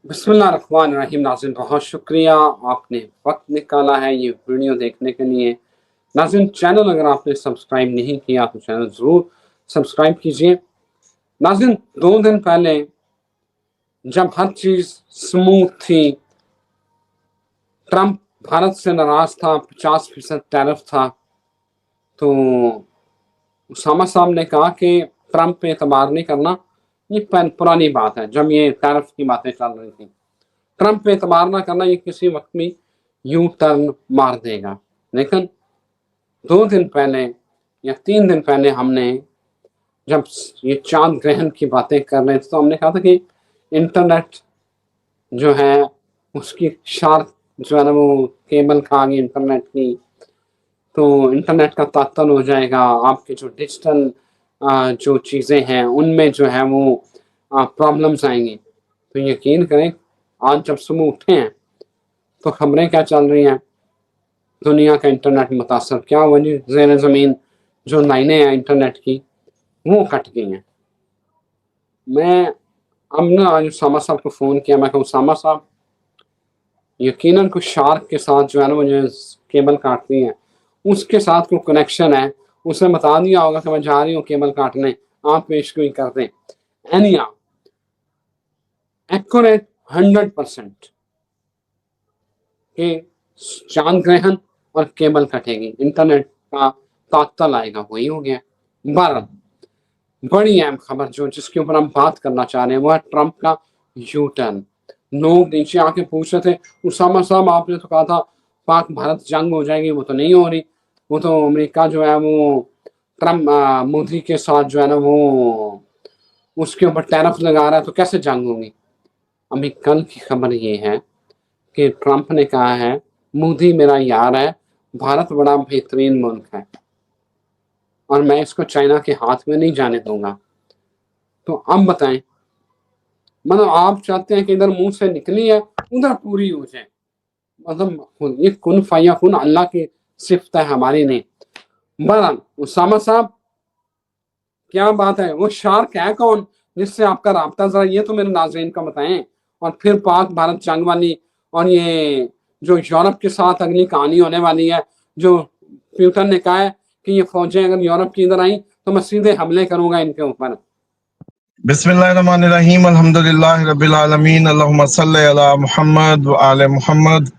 बिस्मिल्लाहिर्रहमानिर्रहीम। नाज़रीन, बहुत शुक्रिया आपने वक्त निकाला है ये वीडियो देखने के लिए। नाज़रीन, चैनल अगर आपने सब्सक्राइब नहीं किया तो चैनल ज़रूर सब्सक्राइब कीजिए। नाज़रीन, 2 दिन पहले जब हर चीज़ स्मूथ थी, ट्रंप भारत से नाराज था, 50% टैरिफ था, तो उसामा साहब ने कहा कि ट्रंप पे एतबार नहीं करना। ये पुरानी बात है, जब ये टैरिफ की बातें चल रही थी। ट्रंप पे एतबार ना करना, ये किसी वक्त में यू टर्न मार देगा। लेकिन 2 दिन पहले या 3 दिन पहले हमने जब ये चांद ग्रहण की बातें कर रहे थे तो हमने कहा था कि इंटरनेट जो है उसकी शार्क जो है ना वो केबल खा गई इंटरनेट की, तो इंटरनेट का तातल हो जाएगा। आपके जो डिजिटल जो चीज़ें हैं उनमें जो है वो प्रॉब्लम्स आएंगी। तो यकीन करें, आज जब सुबह उठे हैं तो खबरें क्या चल रही हैं, दुनिया का इंटरनेट मुतासर, क्या वजह ज़ेर ज़मीन जो लाइनें हैं इंटरनेट की वो कट गई हैं। मैं अब ना आज उसामा साहब को फ़ोन किया, मैं कहा उसामा साहब, यकीनन कुछ शार्क के साथ जो है ना वो जो केबल काटती है उसके साथ कोई कनेक्शन है। उसने बता दिया होगा कि मैं जा रही हूँ केबल काटने, आप पेशगोई कर दें। एनिया एक्यूरेट 100% कि चांद ग्रहण और केबल कटेगी, इंटरनेट का तात्तल आएगा, वही हो गया। 12 बड़ी अहम खबर जो जिसके ऊपर हम बात करना चाह रहे हैं वो है ट्रंप का यू टर्न। लोग नीचे आके पूछ रहे थे, उसामा साहब आपने तो कहा था पाक भारत जंग हो जाएगी, वो तो नहीं हो रही, वो तो अमेरिका जो है वो ट्रंप मोदी के साथ जो है ना वो उसके ऊपर टैरिफ लगा रहा है, तो कैसे जंग होगी। अभी कल की खबर ये है कि ट्रंप ने कहा है मोदी मेरा यार है, भारत बड़ा बेहतरीन मुल्क है और मैं इसको चाइना के हाथ में नहीं जाने दूंगा। तो अब बताएं, मतलब आप चाहते हैं कि इधर मुंह से निकली है उधर पूरी हो जाए। मतलब ये कुन फाया कुन अल्लाह की सिफ्त है, हमारी नहीं। बहरहाल उसामा साहब, क्या बात है, वो शार्क है कौन जिससे आपका राब्ता, जरा ये तो मेरे नाज़रीन का बताएं। और फिर पाक भारत जंग वाली और ये जो यूरोप के साथ अगली कहानी होने वाली है, जो प्यूटन ने कहा है कि ये फौजें अगर यूरोप की इधर आई तो मैं सीधे हमले करूंगा इनके ऊपर। बिस्मिल्लाहिर्रहमानिर्रहीम, अल्हम्दुलिल्लाहि रब्बिल आलमीन, अल्लाहुम्मा सल्लि अला मुहम्मद व आले मुहम्मद।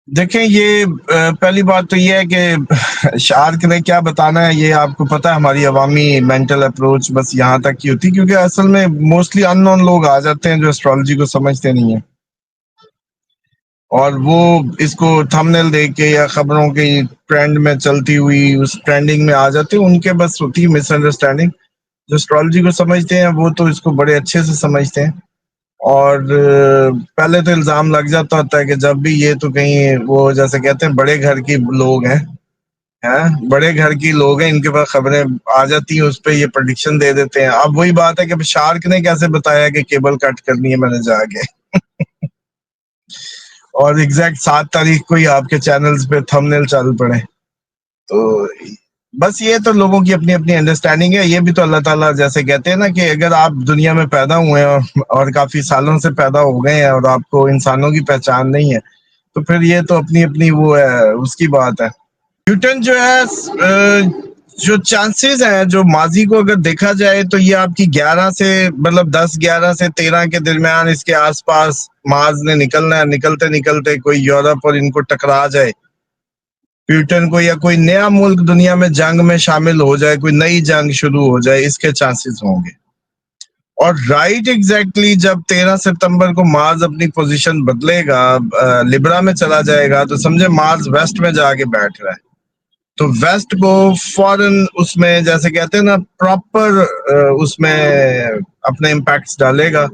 देखें, ये पहली बात तो ये है कि शार्क ने क्या बताना है ये आपको पता है। हमारी अवामी मेंटल अप्रोच बस यहाँ तक की होती है, क्योंकि असल में मोस्टली अननोन लोग आ जाते हैं जो एस्ट्रोलॉजी को समझते नहीं है, और वो इसको थंबनेल देख के या खबरों की ट्रेंड में चलती हुई उस ट्रेंडिंग में आ जाते हैं। उनके बस होती है मिसअंडरस्टैंडिंग। जो एस्ट्रोलॉजी को समझते हैं वो तो इसको बड़े अच्छे से समझते हैं, और पहले तो इल्ज़ाम लग जाता होता है कि जब भी ये तो कहीं वो जैसे कहते हैं बड़े घर की लोग हैं, बड़े घर की लोग हैं, इनके पास खबरें आ जाती हैं, उस पर ये प्रेडिक्शन दे देते हैं। अब वही बात है कि शार्क ने कैसे बताया कि केबल कट करनी है मैंने जाके और एग्जैक्ट 7 तारीख को ही आपके चैनल्स पे थंबनेल चल पड़े। तो बस ये तो लोगों की अपनी अपनी अंडरस्टैंडिंग है। ये भी तो अल्लाह ताला जैसे कहते हैं ना कि अगर आप दुनिया में पैदा हुए हैं और काफी सालों से पैदा हो गए हैं और आपको इंसानों की पहचान नहीं है, तो फिर ये तो अपनी अपनी वो है, उसकी बात है। न्यूटन जो है जो चांसेस हैं, जो माजी को अगर देखा जाए तो ये आपकी 11 से मतलब 10 11 से 13 के दरमियान इसके आसपास मार्स ने निकलना है। निकलते निकलते कोई यूरोप और इनको टकरा जाए प्यूटन को, या कोई नया मुल्क दुनिया में जंग में शामिल हो जाए, कोई नई जंग शुरू हो जाए, इसके चांसेस होंगे। और राइट एग्जैक्टली जब 13 सितंबर को मार्स अपनी पोजीशन बदलेगा, लिब्रा में चला जाएगा, तो समझे मार्स वेस्ट में जाके बैठ रहा है। तो वेस्ट को फॉरेन उसमें जैसे कहते हैं ना प्रॉपर उसमें अपने इम्पैक्ट्स डालेगा।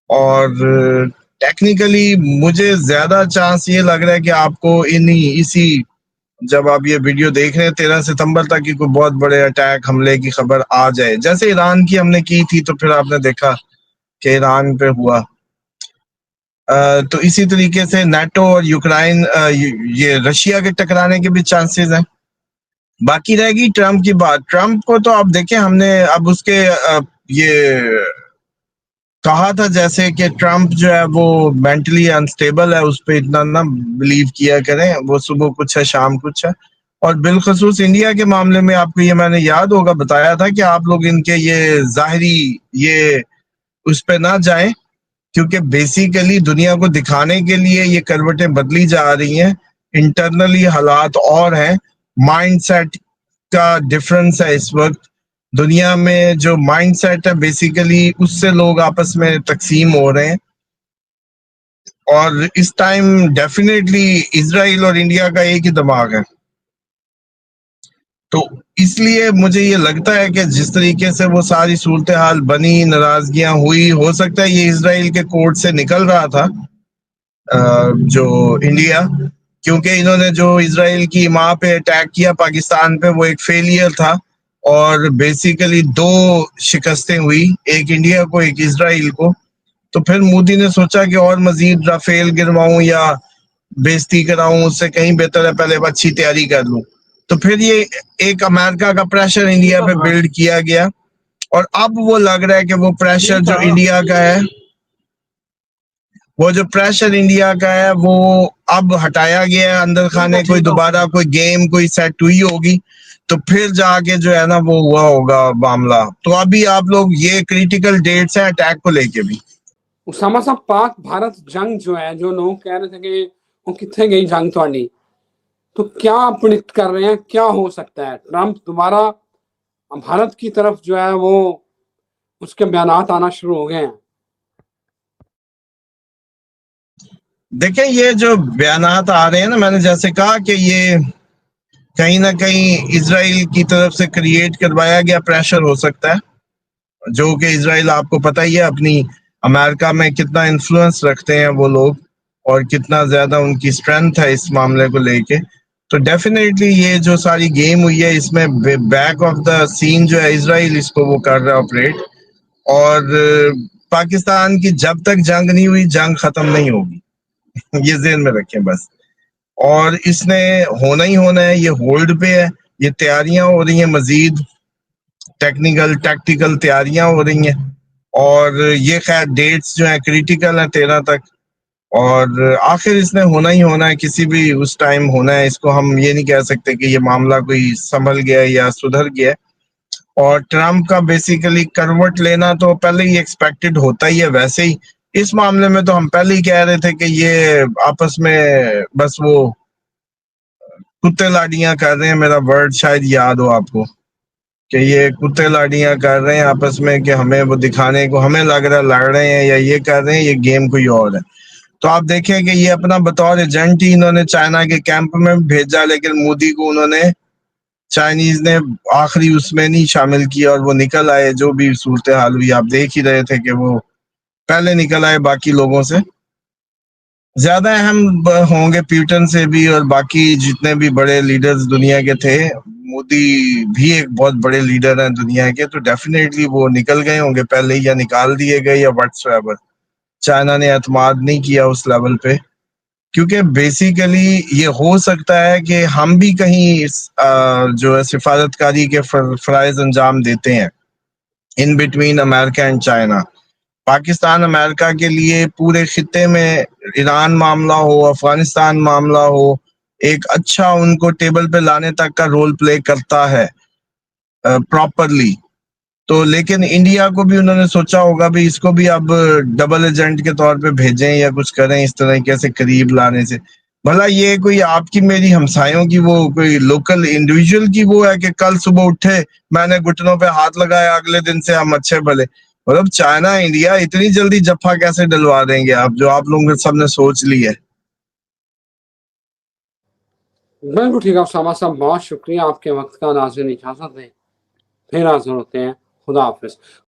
और टेक्निकली मुझे ज्यादा चांस ये लग रहा है कि आपको इसी जब आप ये वीडियो देख रहे हैं 13 सितंबर तक की कोई बहुत बड़े अटैक हमले की खबर आ जाए, जैसे ईरान की हमने की थी तो फिर आपने देखा कि ईरान पे हुआ। तो इसी तरीके से नाटो और यूक्रेन ये रशिया के टकराने के भी चांसेस हैं। बाकी रहेगी ट्रम्प की बात। ट्रम्प को तो आप देखें, हमने अब उसके ये کہا تھا جیسے کہ ٹرمپ جو ہے وہ مینٹلی انسٹیبل ہے، اس پہ اتنا نہ بلیو کیا کریں، وہ صبح کچھ ہے شام کچھ ہے. اور بالخصوص انڈیا کے معاملے میں آپ کو یہ میں نے یاد ہوگا بتایا تھا کہ آپ لوگ ان کے یہ ظاہری یہ اس پہ نہ جائیں، کیونکہ بیسیکلی دنیا کو دکھانے کے لیے یہ کروٹیں بدلی جا رہی ہیں. انٹرنلی حالات اور ہیں، مائنڈ سیٹ کا ڈفرنس ہے اس وقت. دنیا میں جو مائنڈ سیٹ ہے بیسیکلی اس سے لوگ آپس میں تقسیم ہو رہے ہیں. اور اس ٹائم ڈیفینیٹلی اسرائیل اور انڈیا کا ایک ہی دماغ ہے. تو اس لیے مجھے یہ لگتا ہے کہ جس طریقے سے وہ ساری صورتحال بنی، ناراضگیاں ہوئی، ہو سکتا ہے یہ اسرائیل کے کورٹ سے نکل رہا تھا جو انڈیا، کیونکہ انہوں نے جو اسرائیل کی ماں پہ اٹیک کیا پاکستان پہ وہ ایک فیلئر تھا، اور بیسیکلی 2 شکستیں ہوئی، ایک انڈیا کو ایک اسرائیل کو. تو پھر مودی نے سوچا کہ اور مزید رافیل گرواؤں یا بےزتی کراؤں، اس سے کہیں بہتر ہے پہلے اچھی تیاری کر لوں. تو پھر یہ ایک امریکہ کا پریشر انڈیا پہ بلڈ کیا گیا، اور اب وہ لگ رہا ہے کہ وہ پریشر جو انڈیا کا ہے، وہ جو پریشر انڈیا کا ہے وہ اب ہٹایا گیا ہے اندر خانے. کوئی دوبارہ کوئی گیم کوئی سیٹ ہوئی ہوگی تو پھر جا کے جو ہے نا وہ ہوا ہوگا معاملہ. تو ابھی آپ لوگ یہ کریٹیکل ڈیٹس ہیں اٹیک کو لے کے بھی. اسامہ صاحب پاک بھارت جنگ جو ہے، جو لوگ کہہ رہے تھے کہ وہ کتنے گئی جنگ تھوڑی، تو کیا آپ پرڈکٹ کر رہے ہیں کیا ہو سکتا ہے؟ ٹرمپ دوبارہ بھارت کی طرف جو ہے وہ اس کے بیانات آنا شروع ہو گئے ہیں. دیکھیں یہ جو بیانات آ رہے ہیں نا، میں نے جیسے کہا کہ یہ کہیں نہ کہیں اسرائیل کی طرف سے کریٹ کروایا گیا پریشر ہو سکتا ہے، جو کہ اسرائیل آپ کو پتہ ہی ہے اپنی امریکہ میں کتنا انفلوئنس رکھتے ہیں وہ لوگ، اور کتنا زیادہ ان کی اسٹرینتھ ہے اس معاملے کو لے کے. تو ڈیفینیٹلی یہ جو ساری گیم ہوئی ہے اس میں بیک آف دا سین جو ہے اسرائیل اس کو وہ کر رہا ہے آپریٹ. اور پاکستان کی جب تک جنگ نہیں ہوئی جنگ ختم نہیں ہوگی، یہ ذہن میں رکھیں بس. اور اس نے ہونا ہی ہونا ہے، یہ ہولڈ پہ ہے، یہ تیاریاں ہو رہی ہیں، مزید ٹیکنیکل ٹیکٹیکل تیاریاں ہو رہی ہیں. اور یہ خیر ڈیٹس جو ہیں کریٹیکل ہیں 13 تک، اور آخر اس نے ہونا ہی ہونا ہے، کسی بھی اس ٹائم ہونا ہے. اس کو ہم یہ نہیں کہہ سکتے کہ یہ معاملہ کوئی سنبھل گیا یا سدھر گیا. اور ٹرمپ کا بیسیکلی کروٹ لینا تو پہلے ہی ایکسپیکٹڈ ہوتا ہی ہے. ویسے ہی اس معاملے میں تو ہم پہلے ہی کہہ رہے تھے کہ یہ آپس میں بس وہ کتے لاڈیاں کر رہے ہیں. میرا ورڈ شاید یاد ہو آپ کو کہ یہ کتے لاڈیاں کر رہے ہیں آپس میں، کہ ہمیں وہ دکھانے کو ہمیں لگ رہا ہے لڑ رہے ہیں یا یہ کر رہے ہیں، یہ گیم کوئی اور ہے. تو آپ دیکھیں کہ یہ اپنا بطور ایجنٹ ہی انہوں نے چائنا کے کیمپ میں بھیجا، لیکن مودی کو انہوں نے چائنیز نے آخری اس میں نہیں شامل کیا، اور وہ نکل آئے. جو بھی صورتحال ہوئی آپ دیکھ ہی رہے تھے کہ وہ پہلے نکل آئے باقی لوگوں سے. زیادہ اہم ہوں گے پیوٹن سے بھی، اور باقی جتنے بھی بڑے لیڈرز دنیا کے تھے. مودی بھی ایک بہت بڑے لیڈر ہیں دنیا کے، تو ڈیفینیٹلی وہ نکل گئے ہوں گے پہلے ہی، یا نکال دیے گئے یا واٹس ایور. چائنا نے اعتماد نہیں کیا اس لیول پہ، کیونکہ بیسیکلی یہ ہو سکتا ہے کہ ہم بھی کہیں جو ہے سفارتکاری کے فرائض انجام دیتے ہیں in between America and China. Pakistan America کے لیے پورے خطے میں ایران معاملہ ہو، افغانستان معاملہ ہو، ایک اچھا ان کو ٹیبل پہ لانے تک کا رول پلے کرتا ہے پراپرلی. تو لیکن انڈیا کو بھی انہوں نے سوچا ہوگا بھی اس کو بھی اب ڈبل ایجنٹ کے طور پہ بھیجیں یا کچھ کریں اس طریقے سے قریب لانے سے. بھلا یہ کوئی آپ کی میری ہمسایوں کی وہ کوئی لوکل انڈیویجول کی وہ ہے کہ کل صبح اٹھے میں نے گھٹنوں پہ ہاتھ لگایا اگلے دن سے ہم اچھے بھلے. مطلب چائنا انڈیا اتنی جلدی جفا کیسے ڈلوا دیں گے آپ، جو آپ لوگوں نے سب نے سوچ لی ہے. بالکل ٹھیک ہے اسامہ صاحب، بہت شکریہ آپ کے وقت کا. ناظرین اجازت دیں، پھر حاضر ہوتے ہیں. خدا حافظ.